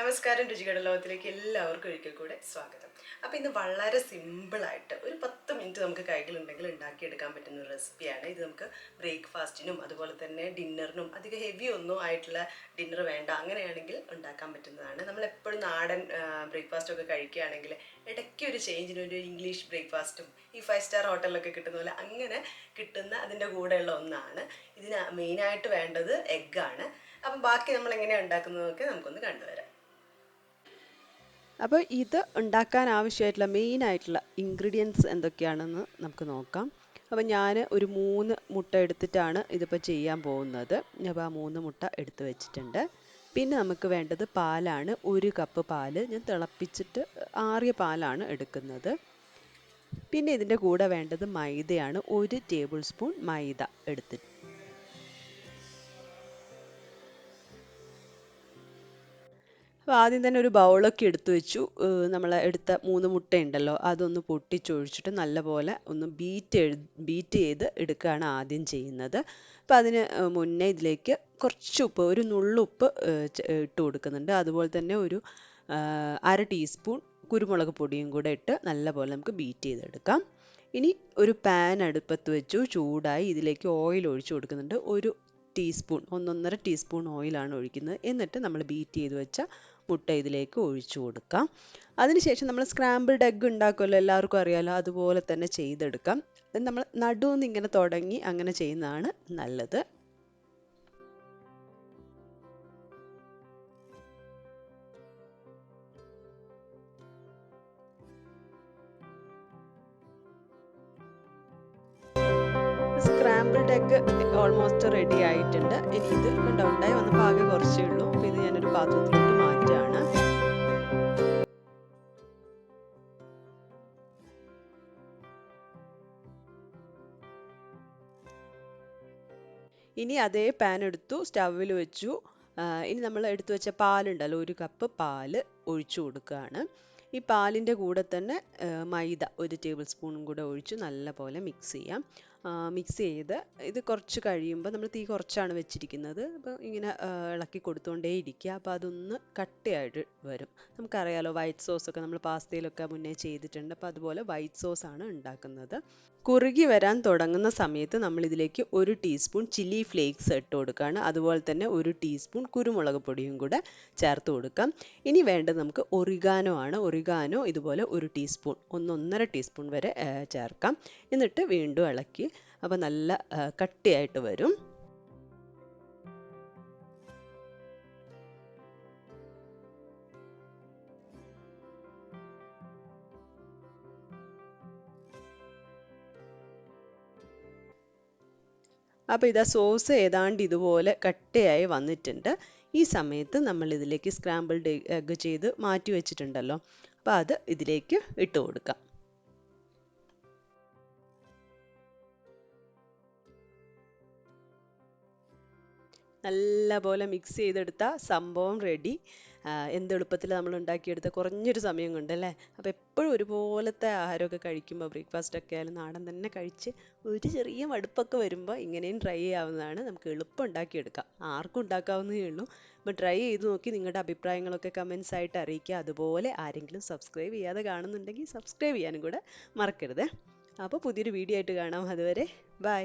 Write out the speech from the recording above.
നമസ്കാരം, രുചികളുടെ ലോകത്തിലേക്ക് എല്ലാവർക്കും ഒരിക്കൽ കൂടെ സ്വാഗതം. അപ്പോൾ ഇന്ന് വളരെ സിമ്പിളായിട്ട് ഒരു 10 മിനിറ്റ് നമുക്ക് കൈകളുണ്ടെങ്കിൽ ഉണ്ടാക്കിയെടുക്കാൻ പറ്റുന്ന ഒരു റെസിപ്പിയാണ് ഇത്. നമുക്ക് ബ്രേക്ക്ഫാസ്റ്റിനും അതുപോലെ തന്നെ ഡിന്നറിനും അധികം ഹെവി ഒന്നും ആയിട്ടുള്ള ഡിന്നർ വേണ്ട, അങ്ങനെയാണെങ്കിൽ ഉണ്ടാക്കാൻ പറ്റുന്നതാണ്. നമ്മളെപ്പോഴും നാടൻ ബ്രേക്ക്ഫാസ്റ്റൊക്കെ കഴിക്കുകയാണെങ്കിൽ ഇടയ്ക്ക് ഒരു ചേഞ്ചിന് ഒരു ഇംഗ്ലീഷ് ബ്രേക്ക്ഫാസ്റ്റും ഈ 5 സ്റ്റാർ ഹോട്ടലിലൊക്കെ കിട്ടുന്ന പോലെ അങ്ങനെ കിട്ടുന്ന അതിൻ്റെ കൂടെയുള്ള ഒന്നാണ്. ഇതിന് മെയിനായിട്ട് വേണ്ടത് എഗ്ഗാണ്. അപ്പം ബാക്കി നമ്മൾ എങ്ങനെയാണ് ഉണ്ടാക്കുന്നതൊക്കെ നമുക്കൊന്ന് കണ്ടുവരാം. അപ്പോൾ ഇത് ഉണ്ടാക്കാൻ ആവശ്യമായിട്ടുള്ള മെയിനായിട്ടുള്ള ഇൻഗ്രീഡിയൻസ് എന്തൊക്കെയാണെന്ന് നമുക്ക് നോക്കാം. അപ്പോൾ ഞാൻ ഒരു 3 മുട്ട എടുത്തിട്ടാണ് ഇതിപ്പോൾ ചെയ്യാൻ പോകുന്നത്. അപ്പോൾ ആ 3 മുട്ട എടുത്ത് വെച്ചിട്ടുണ്ട്. പിന്നെ നമുക്ക് വേണ്ടത് പാലാണ്. 1 കപ്പ് പാല് ഞാൻ തിളപ്പിച്ചിട്ട് ആറിയ പാലാണ് എടുക്കുന്നത്. പിന്നെ ഇതിൻ്റെ കൂടെ വേണ്ടത് മൈദയാണ്. 1 ടേബിൾ സ്പൂൺ മൈദ എടുത്തിട്ട് അപ്പോൾ ആദ്യം തന്നെ ഒരു ബൗളൊക്കെ എടുത്തു വെച്ചു. നമ്മൾ എടുത്ത 3 മുട്ടയുണ്ടല്ലോ അതൊന്ന് പൊട്ടിച്ചൊഴിച്ചിട്ട് നല്ലപോലെ ഒന്ന് ബീറ്റ് ചെയ്ത് എടുക്കുകയാണ് ആദ്യം ചെയ്യുന്നത്. അപ്പോൾ അതിന് മുന്നേ ഇതിലേക്ക് കുറച്ച് ഉപ്പ്, ഒരു നുള്ളുപ്പ് ഇട്ട് കൊടുക്കുന്നുണ്ട്. അതുപോലെ തന്നെ ഒരു 1/2 ടീസ്പൂൺ കുരുമുളക് പൊടിയും കൂടെ ഇട്ട് നല്ലപോലെ നമുക്ക് ബീറ്റ് ചെയ്തെടുക്കാം. ഇനി ഒരു പാൻ അടുപ്പത്ത് വെച്ചു, ചൂടായി. ഇതിലേക്ക് ഓയിൽ ഒഴിച്ചു കൊടുക്കുന്നുണ്ട്. ഒരു ടീസ്പൂൺ, 1.5 ടീസ്പൂൺ ഓയിലാണ് ഒഴിക്കുന്നത്. എന്നിട്ട് നമ്മൾ ബീറ്റ് ചെയ്ത് വെച്ച മുട്ട ഇതിലേക്ക് ഒഴിച്ചു കൊടുക്കാം. അതിനുശേഷം നമ്മൾ സ്ക്രാമ്പിൾഡ് എഗ്ഗ് ഉണ്ടാക്കുമല്ലോ, എല്ലാവർക്കും അറിയാമല്ലോ, അതുപോലെ തന്നെ ചെയ്തെടുക്കാം. നമ്മൾ നടുവെന്ന് ഇങ്ങനെ തുടങ്ങി അങ്ങനെ ചെയ്യുന്നതാണ് നല്ലത്. സ്ക്രാമ്പിൾഡ് എഗ്ഗ് ഓൾമോസ്റ്റ് റെഡി ആയിട്ടുണ്ട്. ഇനി ഇത് ഉണ്ടായി വന്നപ്പോൾ ആകെ കുറച്ചേ ഉള്ളൂ. അപ്പോൾ ഇത് ഞാനൊരു പാത്രത്തിലോട്ട് മാറ്റുകയാണ്. ഇനി അതേ പാൻ എടുത്തു, സ്റ്റൗവിൽ വെച്ചു. ഇനി നമ്മൾ എടുത്തു വെച്ച പാലുണ്ടല്ലോ, 1 കപ്പ് പാല് ഒഴിച്ചു കൊടുക്കുകയാണ്. ഈ പാലിൻ്റെ കൂടെ തന്നെ മൈദ 1 ടേബിൾ സ്പൂണും കൂടെ ഒഴിച്ച് നല്ലപോലെ മിക്സ് ചെയ്യാം. മിക്സ് ചെയ്ത് ഇത് കുറച്ച് കഴിയുമ്പോൾ നമ്മൾ തീ കുറച്ചാണ് വെച്ചിരിക്കുന്നത്. അപ്പോൾ ഇങ്ങനെ ഇളക്കി കൊടുത്തുകൊണ്ടേ ഇരിക്കുക. അപ്പോൾ അതൊന്ന് കട്ടിയായിട്ട് വരും. നമുക്കറിയാലോ, വൈറ്റ് സോസൊക്കെ നമ്മൾ പാസ്തയിലൊക്കെ മുന്നേ ചെയ്തിട്ടുണ്ട്. അപ്പോൾ അതുപോലെ വൈറ്റ് സോസാണ് ഉണ്ടാക്കുന്നത്. കുറുകി വരാൻ തുടങ്ങുന്ന സമയത്ത് നമ്മൾ ഇതിലേക്ക് 1 ടീസ്പൂൺ ചില്ലി ഫ്ലേക്സ് ഇട്ട് കൊടുക്കുകയാണ്. അതുപോലെ തന്നെ 1 ടീസ്പൂൺ കുരുമുളക് പൊടിയും കൂടെ ചേർത്ത് കൊടുക്കാം. ഇനി വേണ്ടത് നമുക്ക് ഒറിഗാനോ ആണ്. ഒറിഗാനോ ഇതുപോലെ 1 ടീസ്പൂൺ, 1.5 ടീസ്പൂൺ വരെ ചേർക്കാം. എന്നിട്ട് വീണ്ടും ഇളക്കി. അപ്പോൾ നല്ല കട്ടിയായിട്ട് വരും. അപ്പോൾ ഇതാ സോസ് ഏതാണ്ട് ഇതുപോലെ കട്ടയായി വന്നിട്ടുണ്ട്. ഈ സമയത്ത് നമ്മൾ ഇതിലേക്ക് സ്ക്രാമ്പിൾഡ് എഗ്ഗ് ചെയ്ത് മാറ്റി വെച്ചിട്ടുണ്ടല്ലോ, അപ്പോൾ അത് ഇതിലേക്ക് ഇട്ട് കൊടുക്കാം. നല്ലപോലെ മിക്സ് ചെയ്തെടുത്ത സംഭവം റെഡി. എന്ത് എളുപ്പത്തിൽ നമ്മൾ ഉണ്ടാക്കിയെടുത്ത കുറഞ്ഞൊരു സമയം കൊണ്ട് അല്ലേ. അപ്പോൾ എപ്പോഴും ഒരുപോലത്തെ ആഹാരമൊക്കെ കഴിക്കുമ്പോൾ, ബ്രേക്ക്ഫാസ്റ്റൊക്കെ ആയാലും നാടൻ തന്നെ കഴിച്ച് ഒരു ചെറിയ മടുപ്പൊക്കെ വരുമ്പോൾ ഇങ്ങനെയും ട്രൈ ചെയ്യാവുന്നതാണ്. നമുക്ക് എളുപ്പം ഉണ്ടാക്കിയെടുക്കാം, ആർക്കും ഉണ്ടാക്കാവുന്നതേ ഉള്ളൂ. അപ്പോൾ ട്രൈ ചെയ്ത് നോക്കി നിങ്ങളുടെ അഭിപ്രായങ്ങളൊക്കെ കമൻസ് ആയിട്ട് അറിയിക്കുക. അതുപോലെ ആരെങ്കിലും സബ്സ്ക്രൈബ് ചെയ്യാതെ കാണുന്നുണ്ടെങ്കിൽ സബ്സ്ക്രൈബ് ചെയ്യാനും കൂടെ മറക്കരുത്. അപ്പോൾ പുതിയൊരു വീഡിയോ ആയിട്ട് കാണാം. അതുവരെ ബൈ.